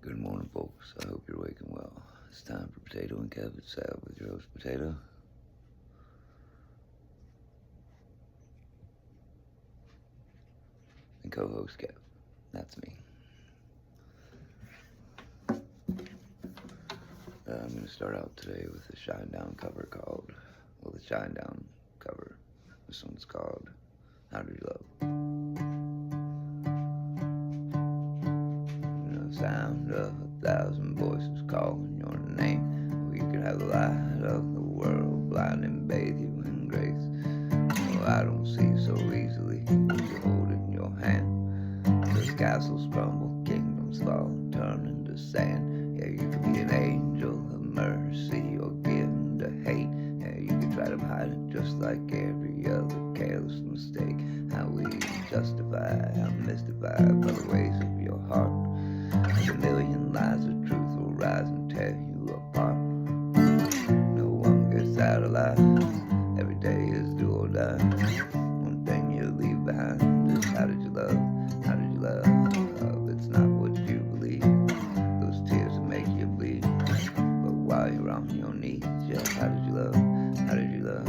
Good morning, folks. I hope you're waking well. It's time for Potato and Cabbage Salad with your host, Potato, and co-host, Kev. That's me. I'm going to start out today with a Shinedown cover called, the Shinedown cover. This one's called How Did You Love? Sound of 1,000 voices calling your name. Or you could have the light of the world blind and bathe you in grace. Oh, I don't see so easily what you hold in your hand. As castles crumble, kingdoms fall and turn into sand. Yeah, you could be an angel of mercy or given to hate. Yeah, you could try to hide it just like every other careless mistake. How we justify, how mystified by the ways of your heart. A million lies of truth will rise and tear you apart. No one gets out alive. Every day is do or die. One thing you leave behind is how did you love? How did you love? It's not what you believe. Those tears will make you bleed. But while you're on your knees, yeah, how did you love? How did you love?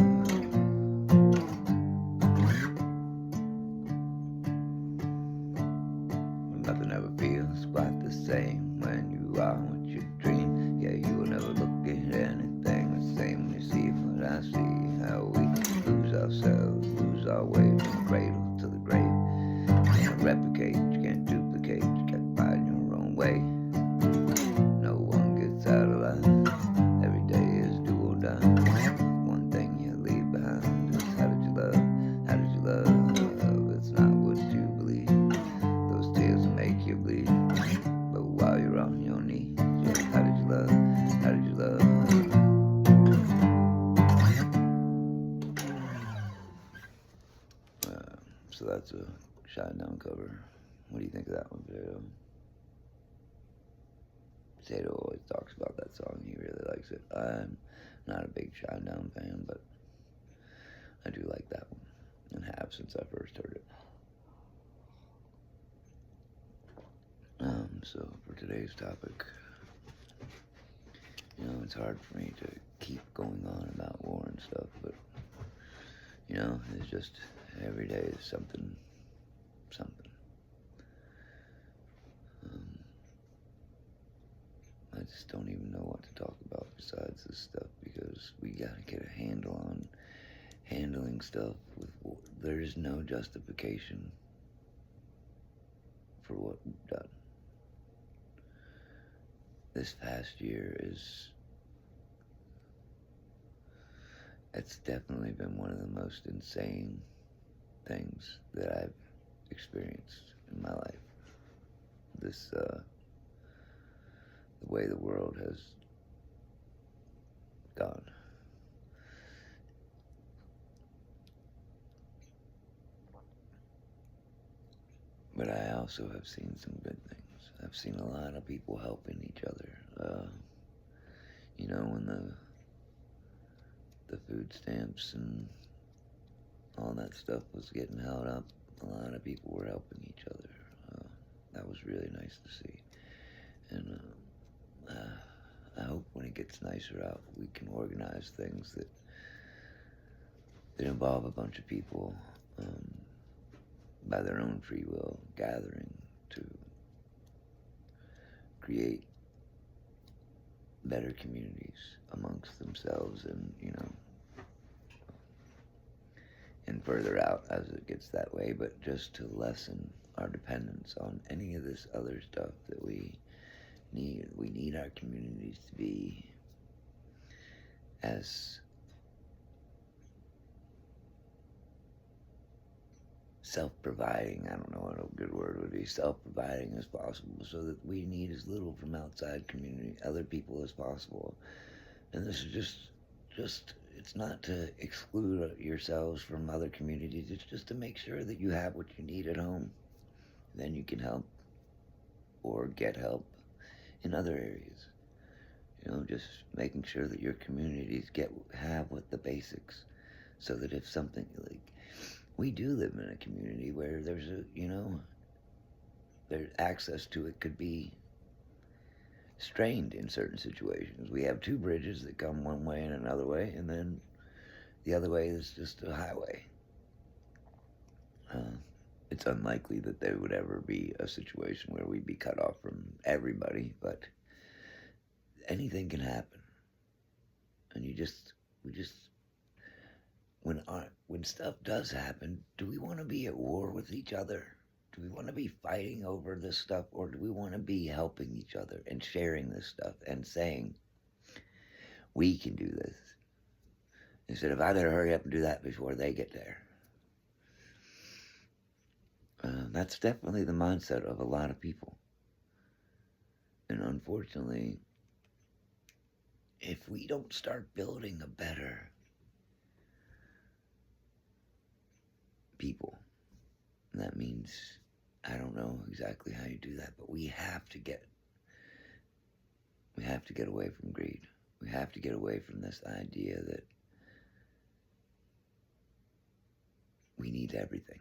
Nothing ever feels quite the same when you are what you dream. Yeah, you will never look at anything the same when you see what I see. How we lose ourselves, lose our way from the cradle to the grave. You can't replicate, you can't duplicate, you can't find your own way. No one gets out alive. Every day is do or die. One thing you leave behind is how did you love? How did you love? It's not what you believe. Those tears will make you bleed. But while you're on your knees, yeah, how did you love? How did you love? So that's a Shinedown cover. What do you think of that one, Potato? Potato always talks about that song. He really likes it. I'm not a big Shinedown fan, but I do like that one and have since I first heard it. So for today's topic, it's hard for me to keep going on about war and stuff, but it's just every day is something. I just don't even know what to talk about besides this stuff because we gotta get a handle on handling stuff with war. There is no justification for what we've done. This past year it's definitely been one of the most insane things that I've experienced in my life. The way the world has gone. But I also have seen some good things. I've seen a lot of people helping each other. When the food stamps and all that stuff was getting held up, a lot of people were helping each other. That was really nice to see. And I hope when it gets nicer out, we can organize things that involve a bunch of people by their own free will gathering to create better communities amongst themselves and further out as it gets that way, but just to lessen our dependence on any of this other stuff that we need. We need our communities to be as self-providing, I don't know what a good word would be, self-providing as possible, so that we need as little from outside community, other people as possible. And this is just it's not to exclude yourselves from other communities, it's just to make sure that you have what you need at home. Then you can help or get help in other areas. Just making sure that your communities have what the basics, so that if something like we do live in a community where there's access to it could be strained in certain situations. We have two bridges that come one way and another way, and then the other way is just a highway. It's unlikely that there would ever be a situation where we'd be cut off from everybody, but anything can happen. And when stuff does happen, do we want to be at war with each other? Do we want to be fighting over this stuff, or do we want to be helping each other and sharing this stuff and saying, we can do this? Instead of, I better hurry up and do that before they get there. That's definitely the mindset of a lot of people. And unfortunately, if we don't start building a better people, that means, I don't know exactly how you do that, but we have to get away from greed. We have to get away from this idea that we need everything.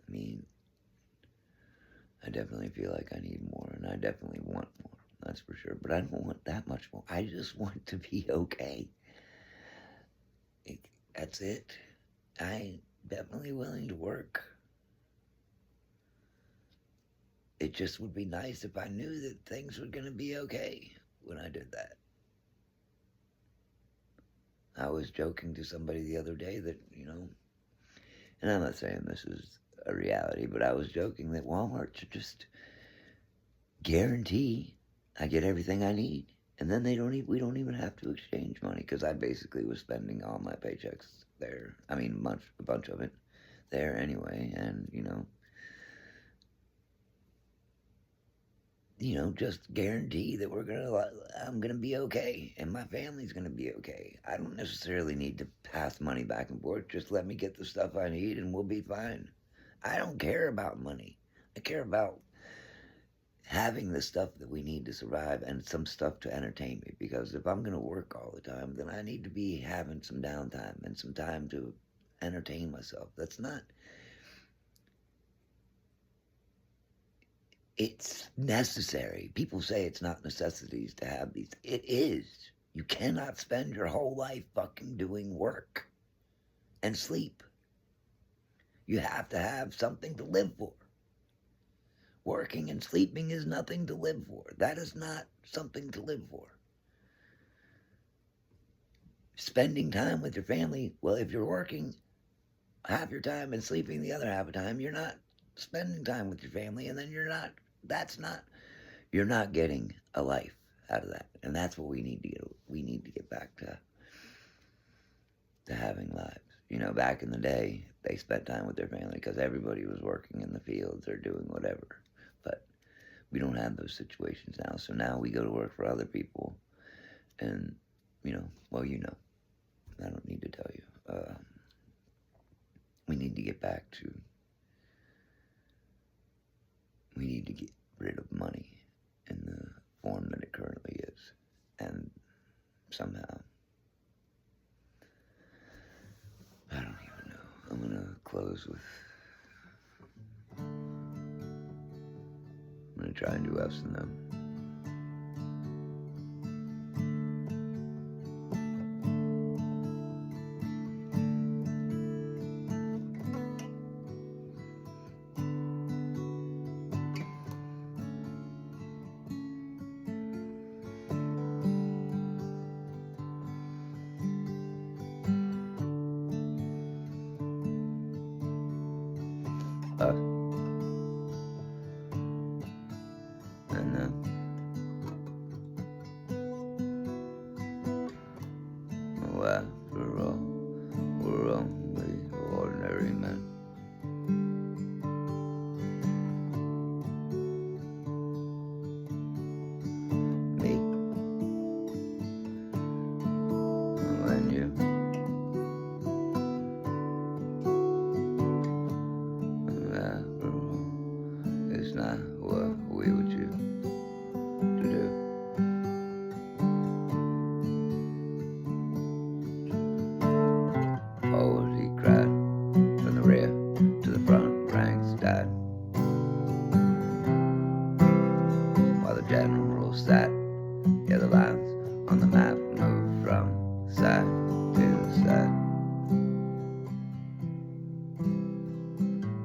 I mean, I definitely feel like I need more, and I definitely want more, that's for sure. But I don't want that much more. I just want to be okay. That's it. I'm definitely willing to work. It just would be nice if I knew that things were going to be okay when I did that. I was joking to somebody the other day that, and I'm not saying this is a reality, but I was joking that Walmart should just guarantee I get everything I need, and then we don't even have to exchange money, because I basically was spending all my paychecks there. I mean, a bunch of it there anyway, and just guarantee that I'm gonna be okay, and my family's gonna be okay. I don't necessarily need to pass money back and forth. Just let me get the stuff I need, and we'll be fine. I don't care about money. I care about having the stuff that we need to survive and some stuff to entertain me. Because if I'm going to work all the time, then I need to be having some downtime and some time to entertain myself. It's necessary. People say it's not necessities to have these. It is. You cannot spend your whole life fucking doing work and sleep. You have to have something to live for. Working and sleeping is nothing to live for. That is not something to live for. Spending time with your family, well, if you're working half your time and sleeping the other half of the time, you're not spending time with your family, and then you're not getting a life out of that. And that's what we need to get back to having lives. Back in the day, they spent time with their family because everybody was working in the fields or doing whatever. But we don't have those situations now. So now we go to work for other people. And, I don't need to tell you. We need to get rid of money in the form that it currently is. And somehow, I don't even know. I'm going to close with, I'm going to try and do Us and Them. Us and Them. Oh, after all, we're only ordinary men. Me and you.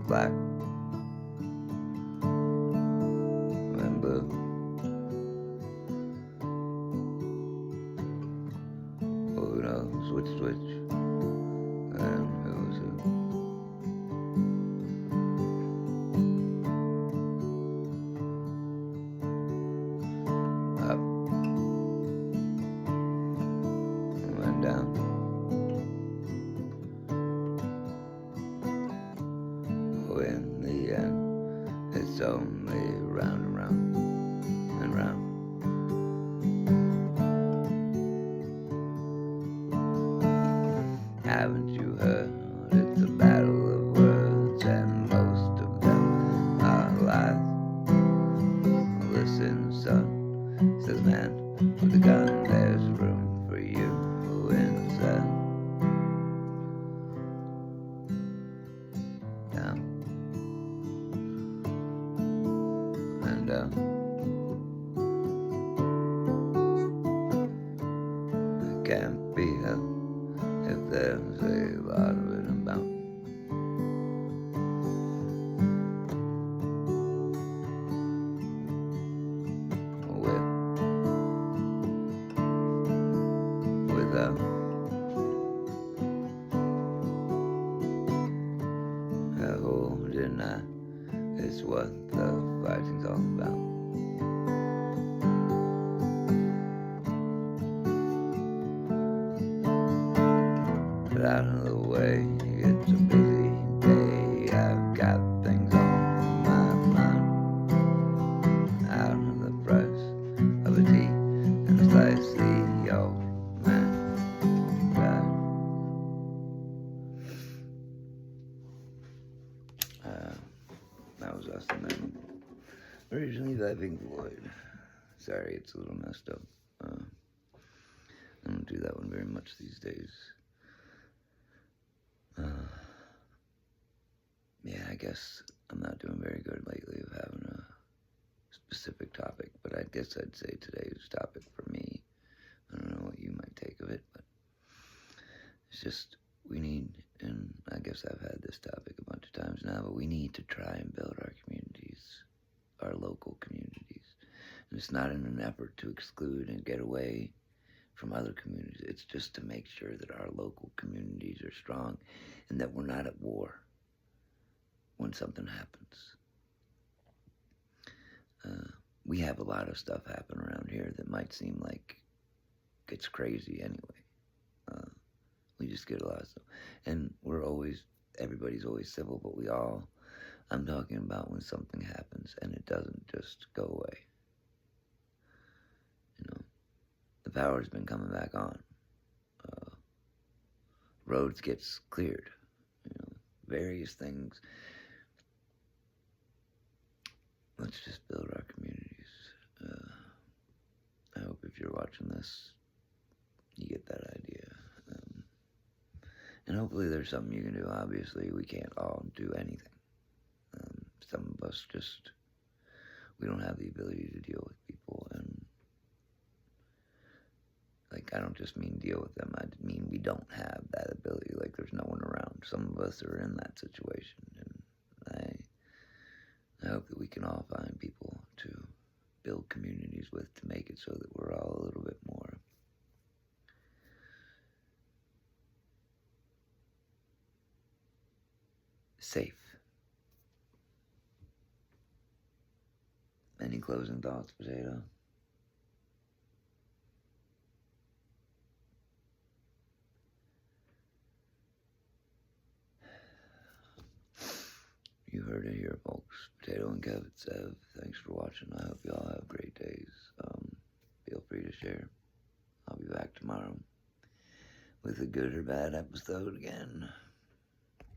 black and blue. Who knows which is which and who's who? Up and down. Oh, in the end, it's only round and round and round. Haven't you heard? It's a battle of words, and most of them are lies. Listen, son, says man with a gun, there's room for you inside. Down and down. It can't be helped if there's a lot of it about. Without a whole deny, it's what the fighting's all about. Get out of the way, it's a busy day. I've got things on my mind. Out of the price of a tea and a slightly old man. That was us and them. Originally by Pink Floyd. Sorry, it's a little messed up. I don't do that one very much these days. Yeah, I guess I'm not doing very good lately of having a specific topic, but I guess I'd say today's topic for me, I don't know what you might take of it, but it's just, we need, and I guess I've had this topic a bunch of times now, but we need to try and build our communities, our local communities. And it's not in an effort to exclude and get away from other communities. It's just to make sure that our local communities are strong and that we're not at war when something happens. We have a lot of stuff happen around here that might seem like it's crazy anyway. We just get a lot of stuff. And everybody's always civil, but I'm talking about when something happens and it doesn't just go away. You know, the power's been coming back on. Roads gets cleared. You know, various things. Let's just build our communities. I hope if you're watching this, you get that idea. And hopefully there's something you can do. Obviously, we can't all do anything. Some of us we don't have the ability to deal with people. And, I don't just mean deal with them. I mean we don't have that ability. There's no one around. Some of us are in that situation. And I hope that we can all find people to build communities with to make it so that we're all a little bit more safe. Any closing thoughts, Potato? You heard it here, folks. Potato and Kevin Sev. Thanks for watching. I hope you all have great days. Feel free to share. I'll be back tomorrow with a good or bad episode again.